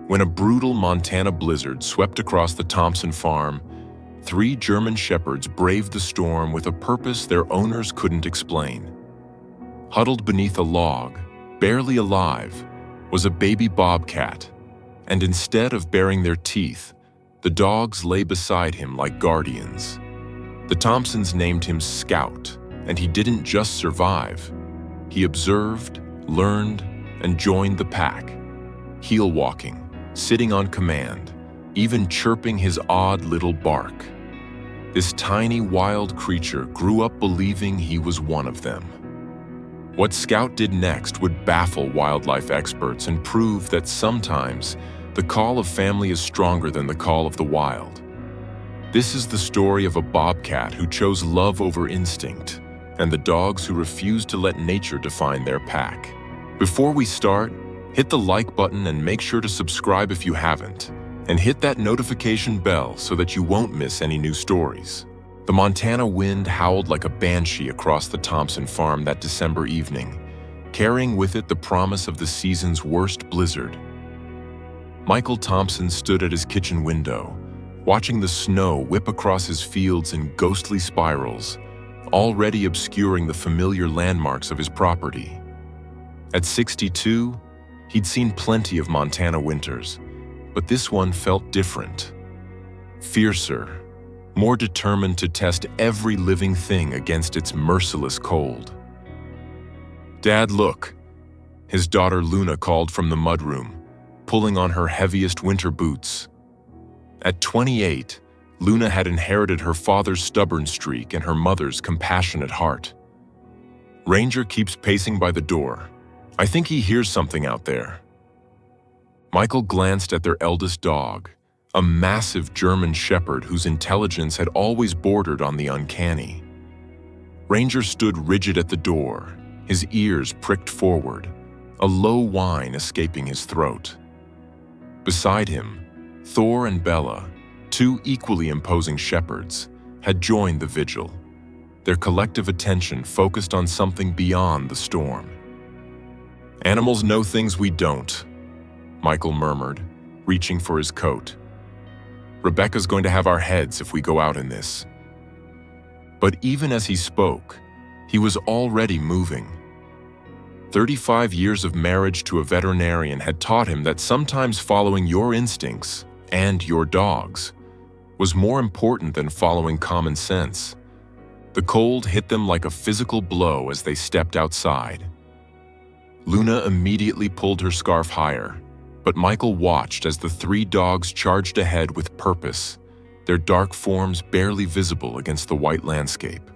When a brutal Montana blizzard swept across the Thompson farm, 3 German shepherds braved the storm with a purpose their owners couldn't explain. Huddled beneath a log, barely alive, was a baby bobcat, and instead of baring their teeth, the dogs lay beside him like guardians. The Thompsons named him Scout, and he didn't just survive. He observed, learned, and joined the pack, heel-walking, sitting on command, even chirping his odd little bark. This tiny wild creature grew up believing he was one of them. What Scout did next would baffle wildlife experts and prove that sometimes the call of family is stronger than the call of the wild. This is the story of a bobcat who chose love over instinct, and the dogs who refused to let nature define their pack. Before we start, hit the like button and make sure to subscribe if you haven't, and hit that notification bell so that you won't miss any new stories. The Montana wind howled like a banshee across the Thompson farm that December evening, carrying with it the promise of the season's worst blizzard. Michael Thompson stood at his kitchen window, watching the snow whip across his fields in ghostly spirals, already obscuring the familiar landmarks of his property. At 62, he'd seen plenty of Montana winters, but this one felt different. Fiercer, more determined to test every living thing against its merciless cold. "Dad, look," his daughter Luna called from the mudroom, pulling on her heaviest winter boots. At 28, Luna had inherited her father's stubborn streak and her mother's compassionate heart. "Ranger keeps pacing by the door. I think he hears something out there." Michael glanced at their eldest dog, a massive German shepherd whose intelligence had always bordered on the uncanny. Ranger stood rigid at the door, his ears pricked forward, a low whine escaping his throat. Beside him, Thor and Bella, 2 equally imposing shepherds, had joined the vigil, their collective attention focused on something beyond the storm. "Animals know things we don't," Michael murmured, reaching for his coat. "Rebecca's going to have our heads if we go out in this." But even as he spoke, he was already moving. 35 years of marriage to a veterinarian had taught him that sometimes following your instincts, and your dog's, was more important than following common sense. The cold hit them like a physical blow as they stepped outside. Luna immediately pulled her scarf higher, but Michael watched as the 3 dogs charged ahead with purpose, their dark forms barely visible against the white landscape.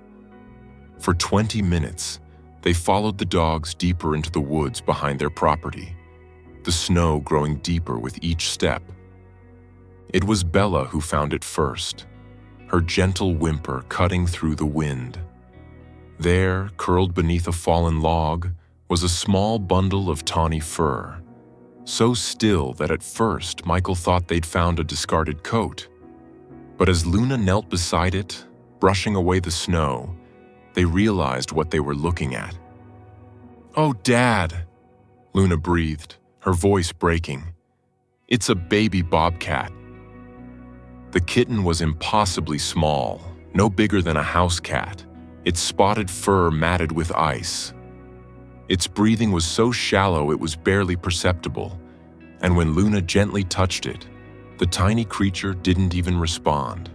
For 20 minutes, they followed the dogs deeper into the woods behind their property, the snow growing deeper with each step. It was Bella who found it first, her gentle whimper cutting through the wind. There, curled beneath a fallen log, was a small bundle of tawny fur, so still that at first Michael thought they'd found a discarded coat. But as Luna knelt beside it, brushing away the snow, they realized what they were looking at. "Oh, Dad," Luna breathed, her voice breaking. "It's a baby bobcat." The kitten was impossibly small, no bigger than a house cat, its spotted fur matted with ice. Its breathing was so shallow it was barely perceptible, and when Luna gently touched it, the tiny creature didn't even respond.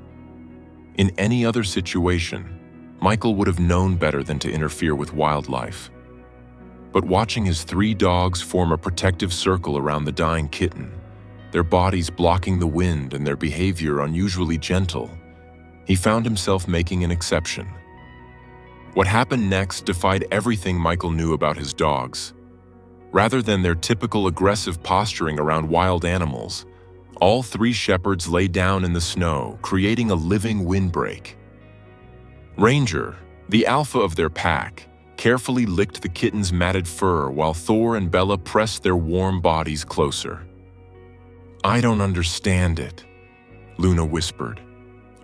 In any other situation, Michael would have known better than to interfere with wildlife. But watching his 3 dogs form a protective circle around the dying kitten, their bodies blocking the wind and their behavior unusually gentle, he found himself making an exception. What happened next defied everything Michael knew about his dogs. Rather than their typical aggressive posturing around wild animals, all 3 shepherds lay down in the snow, creating a living windbreak. Ranger, the alpha of their pack, carefully licked the kitten's matted fur while Thor and Bella pressed their warm bodies closer. "I don't understand it," Luna whispered,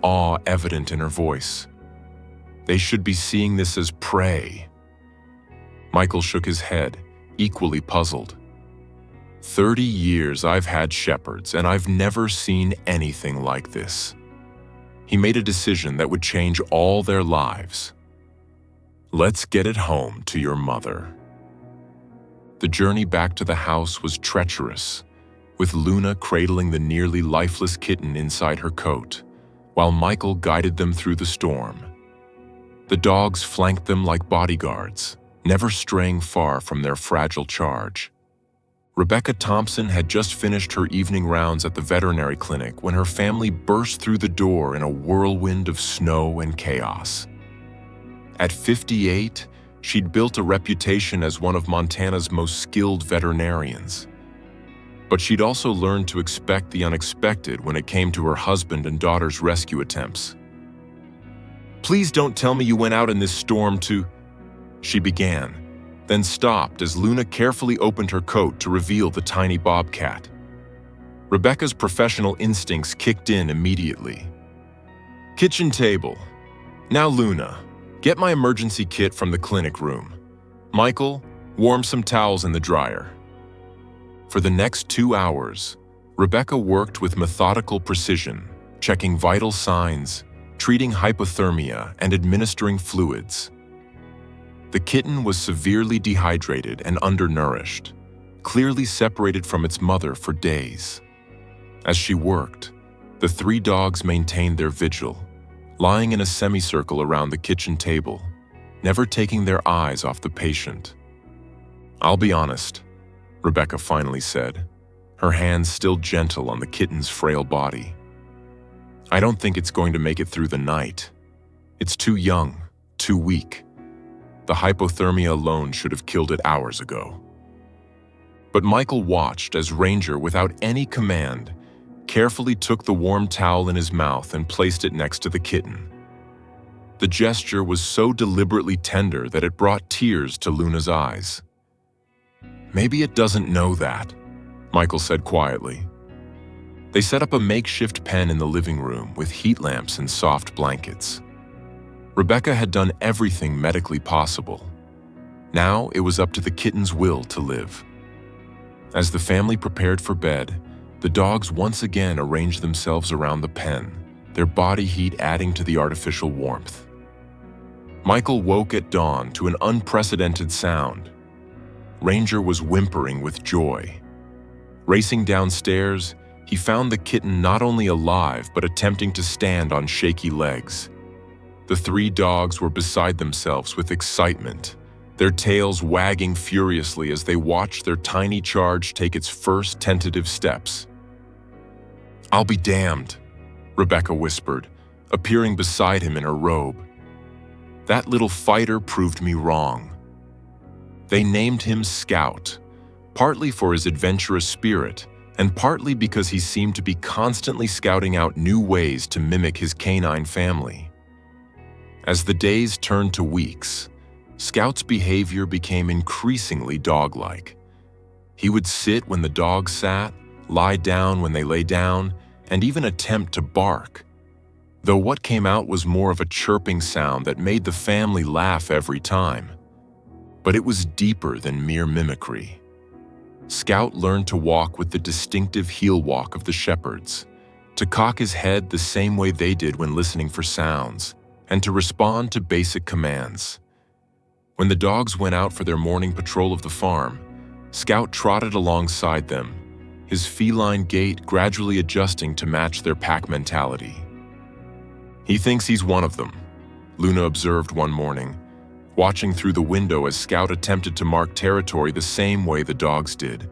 awe evident in her voice. "They should be seeing this as prey." Michael shook his head, equally puzzled. 30 years I've had shepherds, and I've never seen anything like this. He made a decision that would change all their lives. Let's get it home to your mother. The journey back to the house was treacherous, with Luna cradling the nearly lifeless kitten inside her coat, while Michael guided them through the storm. The dogs flanked them like bodyguards, never straying far from their fragile charge. Rebecca Thompson had just finished her evening rounds at the veterinary clinic when her family burst through the door in a whirlwind of snow and chaos. At 58, she'd built a reputation as one of Montana's most skilled veterinarians. But she'd also learned to expect the unexpected when it came to her husband and daughter's rescue attempts. "Please don't tell me you went out in this storm to..." she began, then stopped as Luna carefully opened her coat to reveal the tiny Bobcat. Rebecca's professional instincts kicked in immediately. "Kitchen table. Now Luna, get my emergency kit from the clinic room. Michael, warm some towels in the dryer." For the next 2 hours, Rebecca worked with methodical precision, checking vital signs, treating hypothermia, and administering fluids. The kitten was severely dehydrated and undernourished, clearly separated from its mother for days. As she worked, the 3 dogs maintained their vigil, lying in a semicircle around the kitchen table, never taking their eyes off the patient. "I'll be honest," Rebecca finally said, her hands still gentle on the kitten's frail body. "I don't think it's going to make it through the night. It's too young, too weak. The hypothermia alone should have killed it hours ago." But Michael watched as Ranger, without any command, carefully took the warm towel in his mouth and placed it next to the kitten. The gesture was so deliberately tender that it brought tears to Luna's eyes. "Maybe it doesn't know that," Michael said quietly. They set up a makeshift pen in the living room with heat lamps and soft blankets. Rebecca had done everything medically possible. Now it was up to the kitten's will to live. As the family prepared for bed, the dogs once again arranged themselves around the pen, their body heat adding to the artificial warmth. Michael woke at dawn to an unprecedented sound. Ranger was whimpering with joy. Racing downstairs, he found the kitten not only alive but attempting to stand on shaky legs. The 3 dogs were beside themselves with excitement, their tails wagging furiously as they watched their tiny charge take its first tentative steps. "I'll be damned," Rebecca whispered, appearing beside him in her robe. "That little fighter proved me wrong." They named him Scout, partly for his adventurous spirit, and partly because he seemed to be constantly scouting out new ways to mimic his canine family. As the days turned to weeks, Scout's behavior became increasingly dog-like. He would sit when the dogs sat, lie down when they lay down, and even attempt to bark, though what came out was more of a chirping sound that made the family laugh every time. But it was deeper than mere mimicry. Scout learned to walk with the distinctive heel walk of the shepherds, to cock his head the same way they did when listening for sounds, and to respond to basic commands. When the dogs went out for their morning patrol of the farm, Scout trotted alongside them, his feline gait gradually adjusting to match their pack mentality. "He thinks he's one of them," Luna observed one morning, watching through the window as Scout attempted to mark territory the same way the dogs did,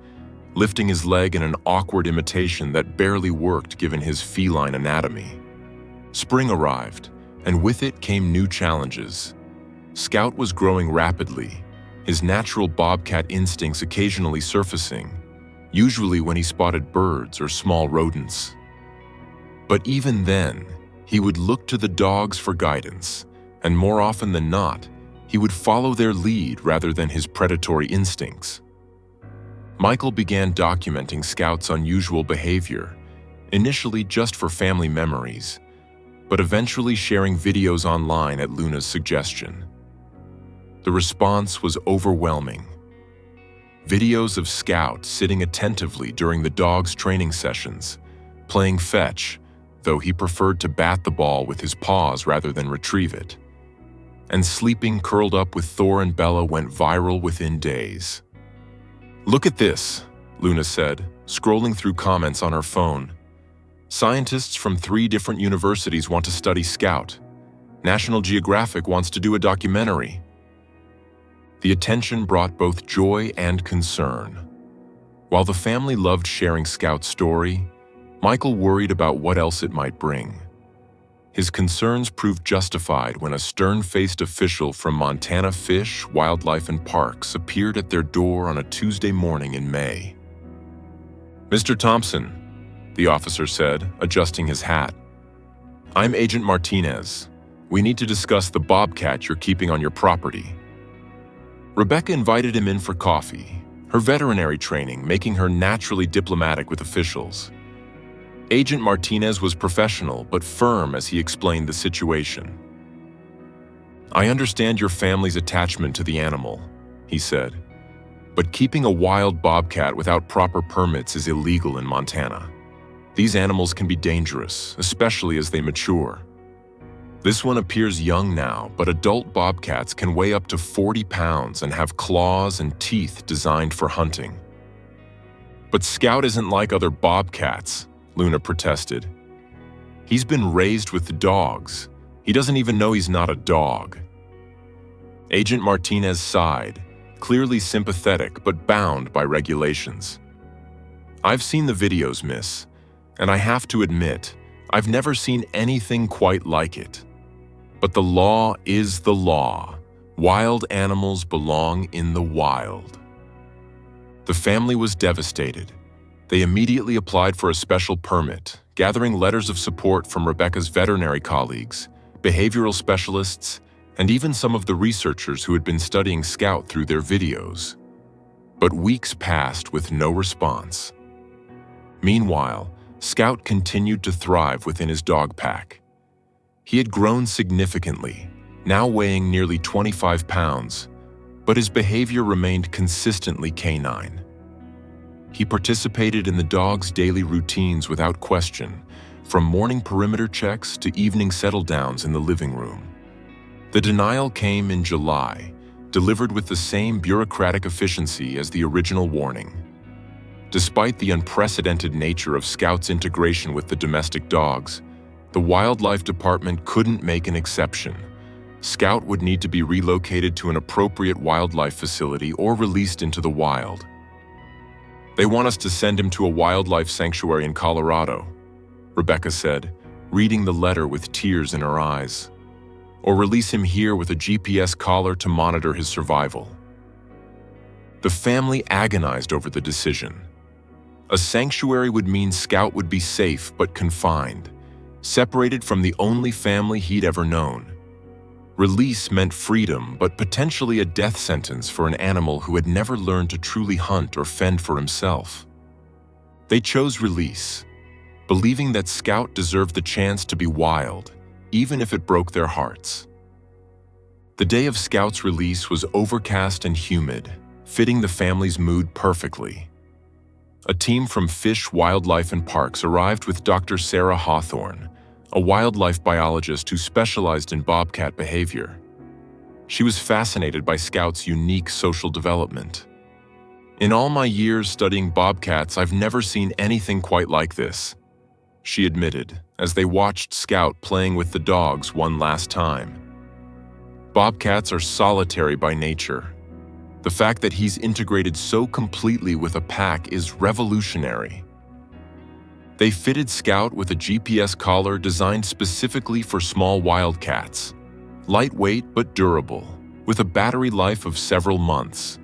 lifting his leg in an awkward imitation that barely worked given his feline anatomy. Spring arrived, and with it came new challenges. Scout was growing rapidly, his natural bobcat instincts occasionally surfacing, usually when he spotted birds or small rodents. But even then, he would look to the dogs for guidance, and more often than not, he would follow their lead rather than his predatory instincts. Michael began documenting Scout's unusual behavior, initially just for family memories, but eventually sharing videos online at Luna's suggestion. The response was overwhelming. Videos of Scout sitting attentively during the dog's training sessions, playing fetch, though he preferred to bat the ball with his paws rather than retrieve it. And sleeping curled up with Thor and Bella went viral within days. "Look at this," Luna said, scrolling through comments on her phone. "Scientists from 3 different universities want to study Scout. National Geographic wants to do a documentary." The attention brought both joy and concern. While the family loved sharing Scout's story, Michael worried about what else it might bring. His concerns proved justified when a stern-faced official from Montana Fish, Wildlife and Parks appeared at their door on a Tuesday morning in May. "Mr. Thompson," the officer said, adjusting his hat, "I'm Agent Martinez. We need to discuss the Bobcat you're keeping on your property." Rebecca invited him in for coffee, her veterinary training making her naturally diplomatic with officials. Agent Martinez was professional but firm as he explained the situation. "I understand your family's attachment to the animal," he said, "but keeping a wild bobcat without proper permits is illegal in Montana. These animals can be dangerous, especially as they mature. This one appears young now, but adult bobcats can weigh up to 40 pounds and have claws and teeth designed for hunting." "But Scout isn't like other bobcats," Luna protested. "He's been raised with the dogs. He doesn't even know he's not a dog." Agent Martinez sighed, clearly sympathetic but bound by regulations. "I've seen the videos, miss, and I have to admit, I've never seen anything quite like it. But the law is the law. Wild animals belong in the wild." The family was devastated. They immediately applied for a special permit, gathering letters of support from Rebecca's veterinary colleagues, behavioral specialists, and even some of the researchers who had been studying Scout through their videos. But weeks passed with no response. Meanwhile, Scout continued to thrive within his dog pack. He had grown significantly, now weighing nearly 25 pounds, but his behavior remained consistently canine. He participated in the dog's daily routines without question, from morning perimeter checks to evening settle-downs in the living room. The denial came in July, delivered with the same bureaucratic efficiency as the original warning. Despite the unprecedented nature of Scout's integration with the domestic dogs, the Wildlife Department couldn't make an exception. Scout would need to be relocated to an appropriate wildlife facility or released into the wild. "They want us to send him to a wildlife sanctuary in Colorado," Rebecca said, reading the letter with tears in her eyes. "Or release him here with a GPS collar to monitor his survival." The family agonized over the decision. A sanctuary would mean Scout would be safe but confined, separated from the only family he'd ever known. Release meant freedom, but potentially a death sentence for an animal who had never learned to truly hunt or fend for himself. They chose release, believing that Scout deserved the chance to be wild, even if it broke their hearts. The day of Scout's release was overcast and humid, fitting the family's mood perfectly. A team from Fish, Wildlife and Parks arrived with Dr. Sarah Hawthorne, a wildlife biologist who specialized in bobcat behavior. She was fascinated by Scout's unique social development. "In all my years studying bobcats, I've never seen anything quite like this," she admitted, as they watched Scout playing with the dogs one last time. "Bobcats are solitary by nature. The fact that he's integrated so completely with a pack is revolutionary." They fitted Scout with a GPS collar designed specifically for small wildcats, lightweight but durable, with a battery life of several months.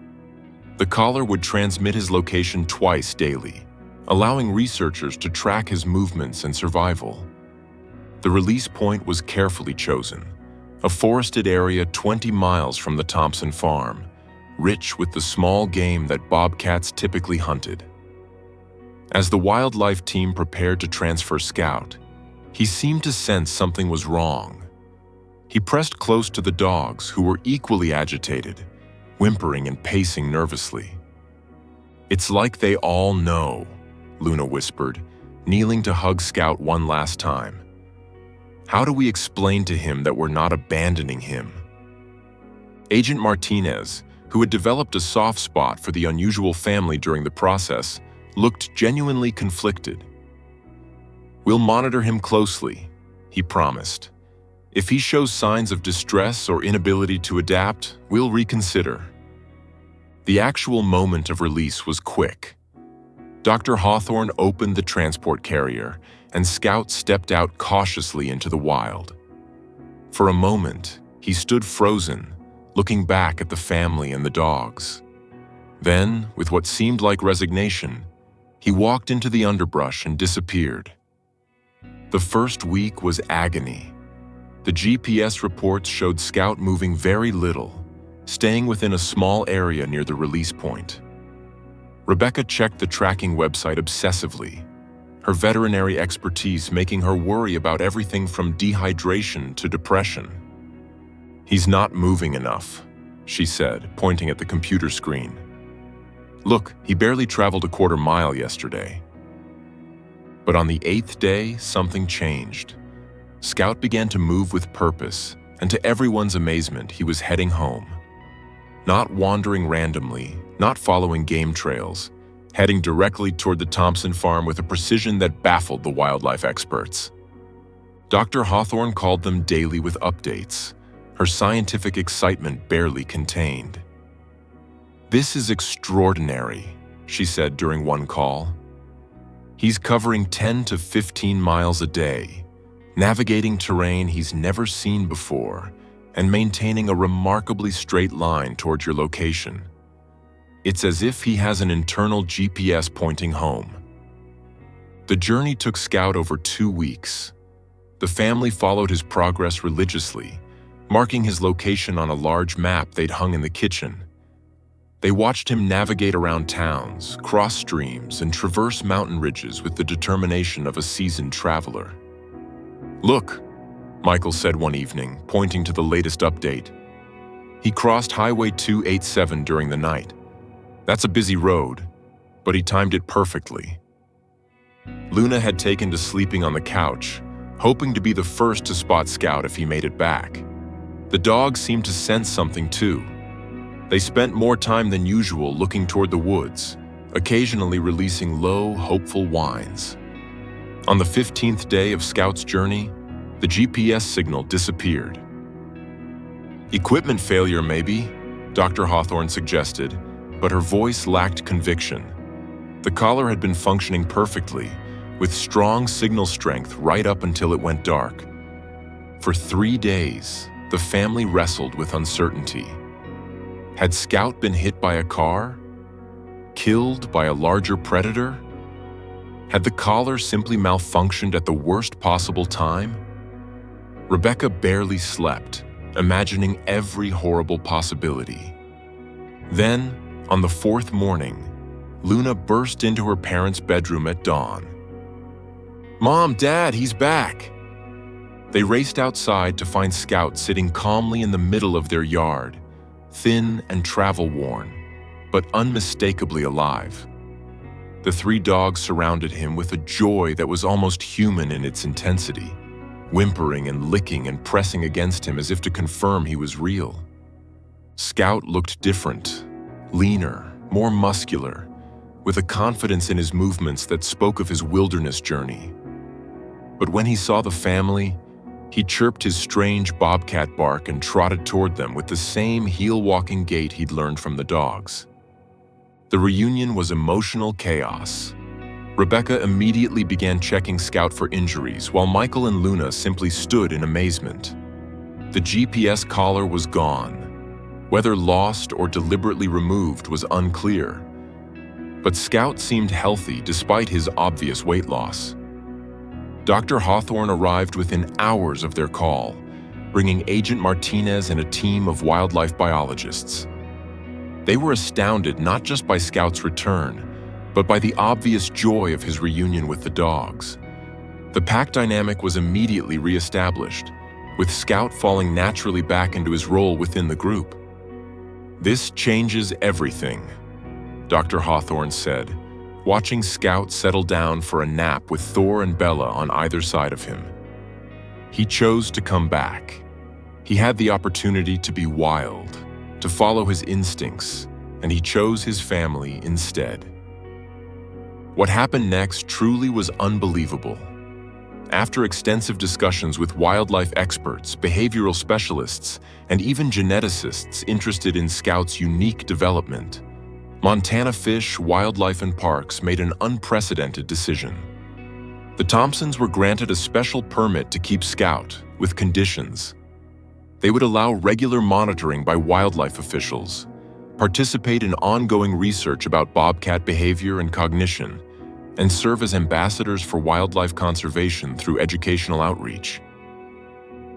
The collar would transmit his location twice daily, allowing researchers to track his movements and survival. The release point was carefully chosen, a forested area 20 miles from the Thompson farm, rich with the small game that bobcats typically hunted. As the wildlife team prepared to transfer Scout, he seemed to sense something was wrong. He pressed close to the dogs, who were equally agitated, whimpering and pacing nervously. "It's like they all know," Luna whispered, kneeling to hug Scout one last time. "How do we explain to him that we're not abandoning him?" Agent Martinez, who had developed a soft spot for the unusual family during the process, looked genuinely conflicted. "We'll monitor him closely," he promised. "If he shows signs of distress or inability to adapt, we'll reconsider." The actual moment of release was quick. Dr. Hawthorne opened the transport carrier, and Scout stepped out cautiously into the wild. For a moment, he stood frozen, looking back at the family and the dogs. Then, with what seemed like resignation, he walked into the underbrush and disappeared. The first week was agony. The GPS reports showed Scout moving very little, staying within a small area near the release point. Rebecca checked the tracking website obsessively, her veterinary expertise making her worry about everything from dehydration to depression. "He's not moving enough," she said, pointing at the computer screen. "Look, he barely traveled a quarter mile yesterday." But on the 8th day, something changed. Scout began to move with purpose, and to everyone's amazement, he was heading home. Not wandering randomly, not following game trails, heading directly toward the Thompson farm with a precision that baffled the wildlife experts. Dr. Hawthorne called them daily with updates, her scientific excitement barely contained. "This is extraordinary," she said during one call. "He's covering 10 to 15 miles a day, navigating terrain he's never seen before, and maintaining a remarkably straight line towards your location. It's as if he has an internal GPS pointing home." The journey took Scout over 2 weeks. The family followed his progress religiously, marking his location on a large map they'd hung in the kitchen. They watched him navigate around towns, cross streams, and traverse mountain ridges with the determination of a seasoned traveler. "Look," Michael said one evening, pointing to the latest update. "He crossed Highway 287 during the night. That's a busy road, but he timed it perfectly." Luna had taken to sleeping on the couch, hoping to be the first to spot Scout if he made it back. The dogs seemed to sense something too. They spent more time than usual looking toward the woods, occasionally releasing low, hopeful whines. On the 15th day of Scout's journey, the GPS signal disappeared. "Equipment failure, maybe," Dr. Hawthorne suggested, but her voice lacked conviction. The collar had been functioning perfectly, with strong signal strength right up until it went dark. For 3 days, the family wrestled with uncertainty. Had Scout been hit by a car? Killed by a larger predator? Had the collar simply malfunctioned at the worst possible time? Rebecca barely slept, imagining every horrible possibility. Then, on the 4th morning, Luna burst into her parents' bedroom at dawn. "Mom, Dad, he's back!" They raced outside to find Scout sitting calmly in the middle of their yard, thin and travel-worn, but unmistakably alive. The 3 dogs surrounded him with a joy that was almost human in its intensity, whimpering and licking and pressing against him as if to confirm he was real. Scout looked different, leaner, more muscular, with a confidence in his movements that spoke of his wilderness journey. But when he saw the family, he chirped his strange bobcat bark and trotted toward them with the same heel-walking gait he'd learned from the dogs. The reunion was emotional chaos. Rebecca immediately began checking Scout for injuries, while Michael and Luna simply stood in amazement. The GPS collar was gone. Whether lost or deliberately removed was unclear. But Scout seemed healthy despite his obvious weight loss. Dr. Hawthorne arrived within hours of their call, bringing Agent Martinez and a team of wildlife biologists. They were astounded not just by Scout's return, but by the obvious joy of his reunion with the dogs. The pack dynamic was immediately reestablished, with Scout falling naturally back into his role within the group. "This changes everything," Dr. Hawthorne said, watching Scout settle down for a nap with Thor and Bella on either side of him. He chose to come back. He had the opportunity to be wild, to follow his instincts, and he chose his family instead. What happened next truly was unbelievable. After extensive discussions with wildlife experts, behavioral specialists, and even geneticists interested in Scout's unique development, Montana Fish, Wildlife and Parks made an unprecedented decision. The Thompsons were granted a special permit to keep Scout, with conditions. They would allow regular monitoring by wildlife officials, participate in ongoing research about bobcat behavior and cognition, and serve as ambassadors for wildlife conservation through educational outreach.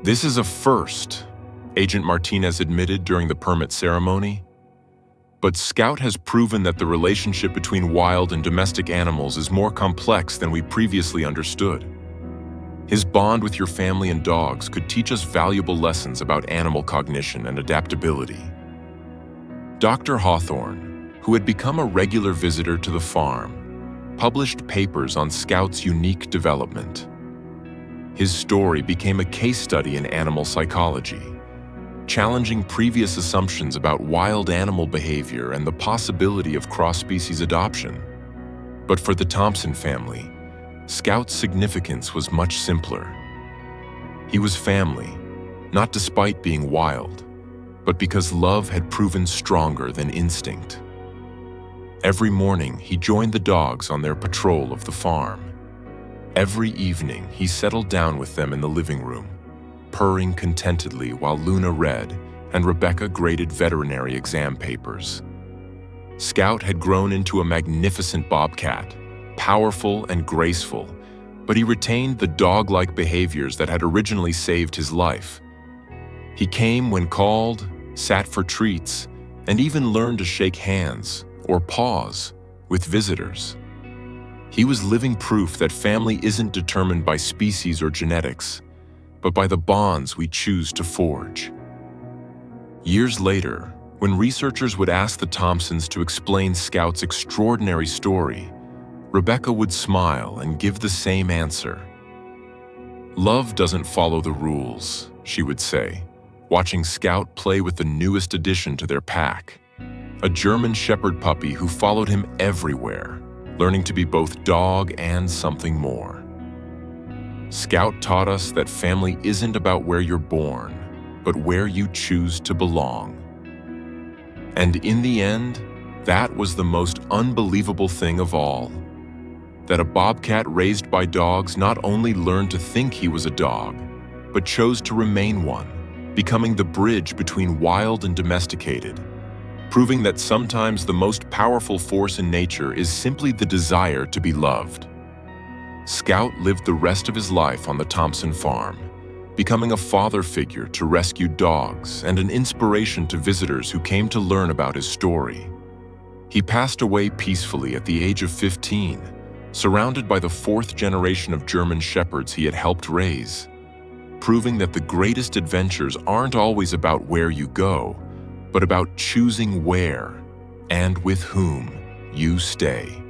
This is a first, Agent Martinez admitted during the permit ceremony. But Scout has proven that the relationship between wild and domestic animals is more complex than we previously understood. His bond with your family and dogs could teach us valuable lessons about animal cognition and adaptability. Dr. Hawthorne, who had become a regular visitor to the farm, published papers on Scout's unique development. His story became a case study in animal psychology, challenging previous assumptions about wild animal behavior and the possibility of cross-species adoption. But for the Thompson family, Scout's significance was much simpler. He was family, not despite being wild, but because love had proven stronger than instinct. Every morning, he joined the dogs on their patrol of the farm. Every evening, he settled down with them in the living room, purring contentedly while Luna read and Rebecca graded veterinary exam papers. Scout had grown into a magnificent bobcat, powerful and graceful, but he retained the dog-like behaviors that had originally saved his life. He came when called, sat for treats, and even learned to shake hands or paws with visitors. He was living proof that family isn't determined by species or genetics, but by the bonds we choose to forge. Years later, when researchers would ask the Thompsons to explain Scout's extraordinary story, Rebecca would smile and give the same answer. "Love doesn't follow the rules," she would say, watching Scout play with the newest addition to their pack, a German Shepherd puppy who followed him everywhere, learning to be both dog and something more. Scout taught us that family isn't about where you're born, but where you choose to belong. And in the end, that was the most unbelievable thing of all. That a bobcat raised by dogs not only learned to think he was a dog, but chose to remain one, becoming the bridge between wild and domesticated, proving that sometimes the most powerful force in nature is simply the desire to be loved. Scout lived the rest of his life on the Thompson farm, becoming a father figure to rescued dogs and an inspiration to visitors who came to learn about his story. He passed away peacefully at the age of 15, surrounded by the fourth generation of German Shepherds he had helped raise, proving that the greatest adventures aren't always about where you go, but about choosing where and with whom you stay.